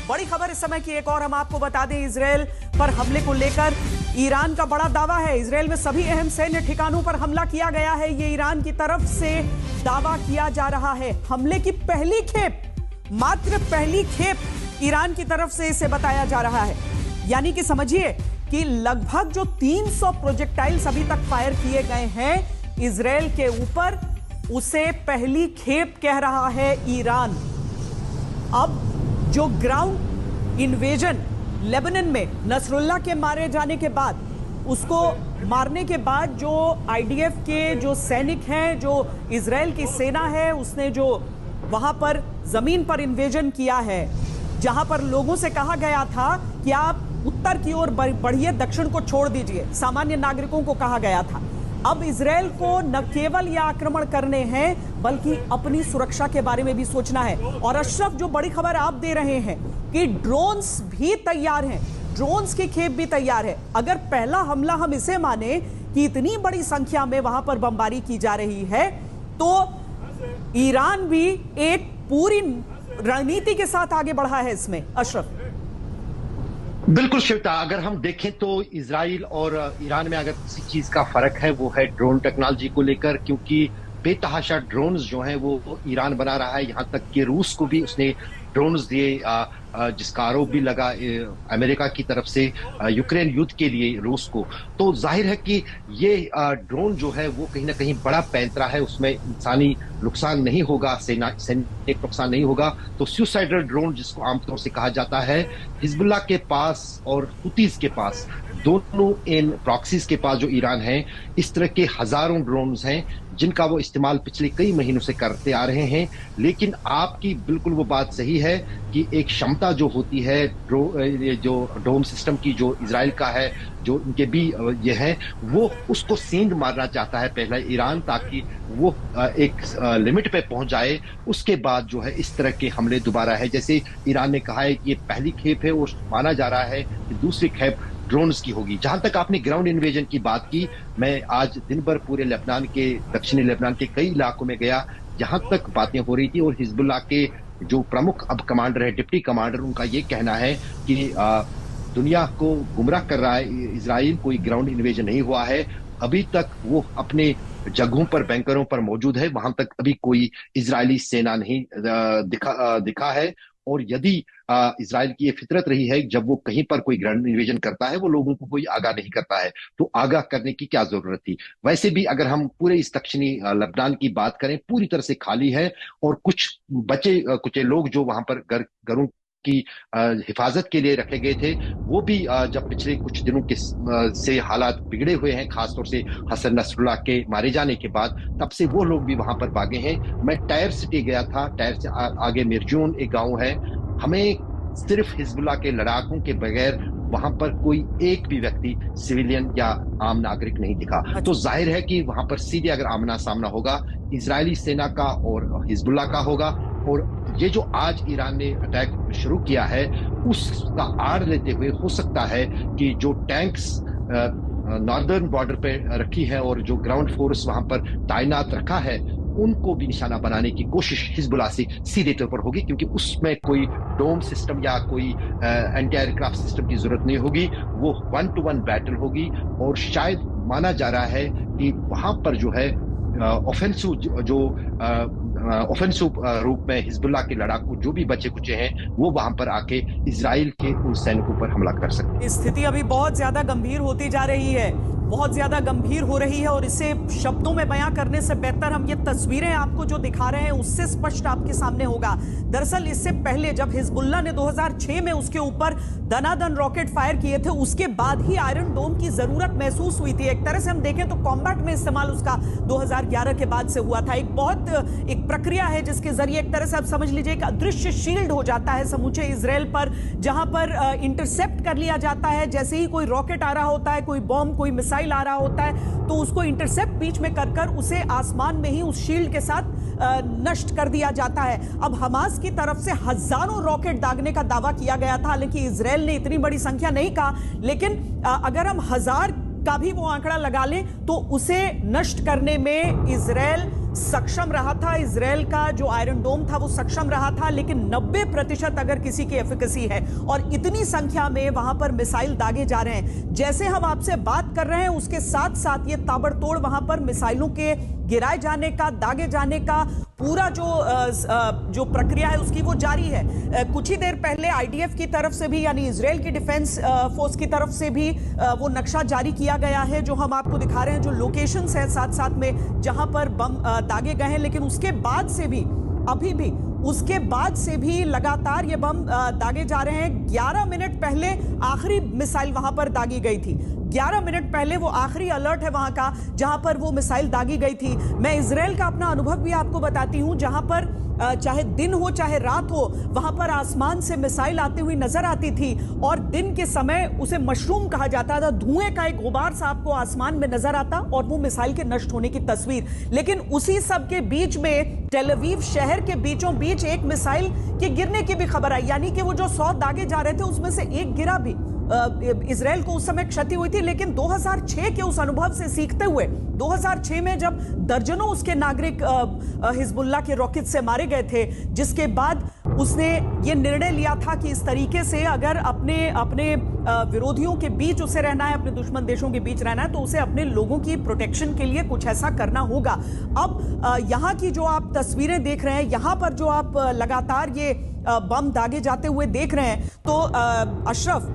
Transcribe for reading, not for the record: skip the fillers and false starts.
बड़ी खबर इस समय की एक और हम आपको बता दें, इजरायल पर हमले को लेकर ईरान का बड़ा दावा है। इजरायल में सभी अहम सैन्य ठिकानों पर हमला किया गया है, ये ईरान की तरफ से दावा किया जा रहा है। हमले की पहली खेप, मात्र पहली खेप ईरान की तरफ से इसे बताया जा रहा है। यानी कि समझिए कि लगभग जो 300 प्रोजेक्टाइल्स अभी तक फायर किए गए हैं इजरायल के ऊपर, उसे पहली खेप कह रहा है ईरान। अब जो ग्राउंड इन्वेजन लेबनान में नसरुल्लाह के मारे जाने के बाद, उसको मारने के बाद जो आईडीएफ के जो सैनिक हैं, जो इजरायल की सेना है, उसने जो वहां पर जमीन पर इन्वेजन किया है, जहां पर लोगों से कहा गया था कि आप उत्तर की ओर बढ़िए, दक्षिण को छोड़ दीजिए, सामान्य नागरिकों को कहा गया था। अब इजरायल को न केवल यह आक्रमण करने हैं, बल्कि अपनी सुरक्षा के बारे में भी सोचना है। और अशरफ, जो बड़ी खबर आप दे रहे हैं कि ड्रोन्स भी तैयार हैं, ड्रोन्स की खेप भी तैयार है। अगर पहला हमला हम इसे माने कि इतनी बड़ी संख्या में वहां पर बमबारी की जा रही है, तो ईरान भी एक पूरी रणनीति के साथ आगे बढ़ा है इसमें। अशरफ, बिल्कुल श्वेता, अगर हम देखें तो इजराइल और ईरान में अगर किसी चीज का फर्क है वो है ड्रोन टेक्नोलॉजी को लेकर, क्योंकि बेतहाशा ड्रोन्स जो हैं वो ईरान बना रहा है। यहां तक कि रूस को भी उसने ड्रोन्स दिए, जिसका आरोप भी लगा अमेरिका की तरफ से यूक्रेन युद्ध के लिए रूस को। तो जाहिर है कि ये ड्रोन जो है वो कहीं ना कहीं बड़ा पैंतरा है, उसमें इंसानी नुकसान नहीं होगा, सैनिक नुकसान नहीं होगा। तो सुसाइडल ड्रोन जिसको आमतौर से कहा जाता है, हिजबुल्लाह के पास और हुतीज के पास, दोनों इन प्रॉक्सीज के पास जो ईरान है, इस तरह के हजारों ड्रोन्स हैं जिनका वो इस्तेमाल पिछले कई महीनों से करते आ रहे हैं। लेकिन आपकी बिल्कुल वो बात सही है कि एक क्षमता जो होती है जो डोम सिस्टम की, जो इजराइल का है, जो इनके भी ये है, वो उसको सेंध मारना चाहता है पहला ईरान, ताकि वो एक लिमिट पे पहुंच जाए। उसके बाद जो है इस तरह के हमले दोबारा है। जैसे ईरान ने कहा है कि ये पहली खेप है, और माना जा रहा है कि दूसरी खेप ड्रोन्स की होगी। जहां तक आपने ग्राउंड इन्वेजन की बात की, मैं आज दिन भर पूरे लेबनान के, दक्षिणी लेबनान के कई इलाकों में गया, जहां तक बातें हो रही थी। और हिजबुल्लाह के जो प्रमुख अब कमांडर है, डिप्टी कमांडर, उनका ये कहना है कि दुनिया को गुमराह कर रहा है इजराइल, कोई ग्राउंड इन्वेजन नहीं हुआ है अभी तक। वो अपने जगहों पर, बैंकरों पर मौजूद है, वहां तक अभी कोई इजरायली सेना नहीं दिखा है। और यदि इजराइल की ये फितरत रही है, जब वो कहीं पर कोई ग्राउंड इन्वेजन करता है, वो लोगों को कोई आगाह नहीं करता है, तो आगाह करने की क्या जरूरत थी। वैसे भी अगर हम पूरे इस दक्षिणी लेबनान की बात करें, पूरी तरह से खाली है, और कुछ बचे कुछ लोग जो वहां पर घरों की हिफाजत के लिए रखे गए थे, वो भी जब पिछले कुछ दिनों के से हालात बिगड़े हुए हैं, खासतौर से हसन नसरुल्लाह के मारे जाने के बाद, तब से वो लोग भी वहां पर भागे हैं। मैं टायर सिटी गया था, टायर से आगे मिर्जून एक गांव है। हमें सिर्फ हिजबुल्लाह के लड़ाकों के बगैर वहां पर कोई एक भी व्यक्ति, सिविलियन या आम नागरिक नहीं दिखा। तो जाहिर है कि वहां पर सीधे अगर आमना सामना होगा, इजरायली सेना का और हिजबुल्लाह का होगा। और ये जो आज ईरान ने अटैक शुरू किया है, उसका आड़ लेते हुए हो सकता है कि जो टैंक्स नॉर्दर्न बॉर्डर पे रखी है और जो ग्राउंड फोर्स वहां पर तैनात रखा है, उनको भी निशाना बनाने की कोशिश हिजबुल्लाह से सीधे तौर पर होगी, क्योंकि उसमें कोई डोम सिस्टम या कोई एंटी एयरक्राफ्ट सिस्टम की जरूरत नहीं होगी। वो 1-to-1 बैटल होगी। और शायद माना जा रहा है कि वहां पर जो है ऑफेंसिव रूप में हिजबुल्लाह के लड़ाकू जो भी बचे कुचे हैं, वो वहां पर आके इजराइल के उन सैनिकों पर हमला कर सकते हैं। स्थिति अभी बहुत ज्यादा गंभीर होती जा रही है, बहुत ज्यादा गंभीर हो रही है। और इसे शब्दों में बयां करने से बेहतर हम ये तस्वीरें आपको जो दिखा रहे हैं उससे स्पष्ट आपके सामने होगा। दरअसल इससे पहले जब हिजबुल्लाह ने 2006 में उसके ऊपर दनादन रॉकेट फायर किए थे, उसके बाद ही आयरन डोम की जरूरत महसूस हुई थी। एक तरह से हम देखें तो कॉम्बैट में इस्तेमाल उसका 2011 के बाद से हुआ था। एक प्रक्रिया है जिसके जरिए एक तरह से आप समझ लीजिए एक अदृश्य शील्ड हो जाता है समूचे इजराइल पर, जहां पर इंटरसेप्ट कर लिया जाता है। जैसे ही कोई रॉकेट आ रहा होता है, कोई बॉम्ब, कोई मिसाइल आ रहा होता है, तो उसको इंटरसेप्ट बीच में कर उसे आसमान में ही उस शील्ड के साथ नष्ट कर दिया जाता है। अब हमास की तरफ से हजारों रॉकेट दागने का दावा किया गया था, हालांकि इजराइल ने इतनी बड़ी संख्या नहीं कहा, लेकिन अगर हम 1000 का भी वो आंकड़ा लगा लें तो उसे नष्ट करने में इजराइल सक्षम रहा था, इजरायल का जो आयरन डोम था वो सक्षम रहा था, लेकिन 90% अगर किसी की एफिकेसी है और इतनी संख्या में वहां पर मिसाइल दागे जा रहे हैं, जैसे हम आपसे बात कर रहे हैं उसके साथ साथ ये ताबड़तोड़ वहां पर मिसाइलों के गिराए जाने का, दागे जाने का पूरा जो प्रक्रिया है उसकी वो जारी है। कुछ ही देर पहले आईडीएफ की तरफ से भी, यानी इजरायल की डिफेंस फोर्स की तरफ से भी वो नक्शा जारी किया गया है, जो हम आपको दिखा रहे हैं, जो लोकेशंस हैं साथ साथ में जहां पर बम दागे गए हैं। लेकिन उसके बाद से भी, अभी भी उसके बाद से भी लगातार ये बम दागे जा रहे हैं। 11 मिनट पहले आखिरी मिसाइल वहां पर दागी गई थी, 11 मिनट पहले वो आखिरी अलर्ट है वहां का जहां पर वो मिसाइल दागी गई थी। मैं इजरायल का अपना अनुभव भी आपको बताती हूं, जहां पर चाहे दिन हो चाहे रात हो, वहां पर आसमान से मिसाइल आती हुई नजर आती थी और दिन के समय उसे मशरूम कहा जाता था। धुएं का एक गुबार सा आपको आसमान में नजर आता और वो मिसाइल के नष्ट होने की तस्वीर। लेकिन उसी सब के बीच में टेल अवीव शहर के बीचों बीच एक मिसाइल के गिरने की भी खबर आई, यानी कि वो जो 100 दागे जा रहे थे उसमें से एक गिरा भी। इजरायल को उस समय क्षति हुई थी, लेकिन 2006 के उस अनुभव से सीखते हुए 2006 में जब दर्जनों उसके नागरिक हिजबुल्लाह के रॉकेट से मारे गए थे, जिसके बाद उसने ये निर्णय लिया था कि इस तरीके से अगर अपने विरोधियों के बीच उसे रहना है, अपने दुश्मन देशों के बीच रहना है, तो उसे अपने लोगों की प्रोटेक्शन के लिए कुछ ऐसा करना होगा। अब यहाँ की जो आप तस्वीरें देख रहे हैं, यहाँ पर जो आप लगातार ये बम दागे जाते हुए देख रहे हैं, तो अशरफ,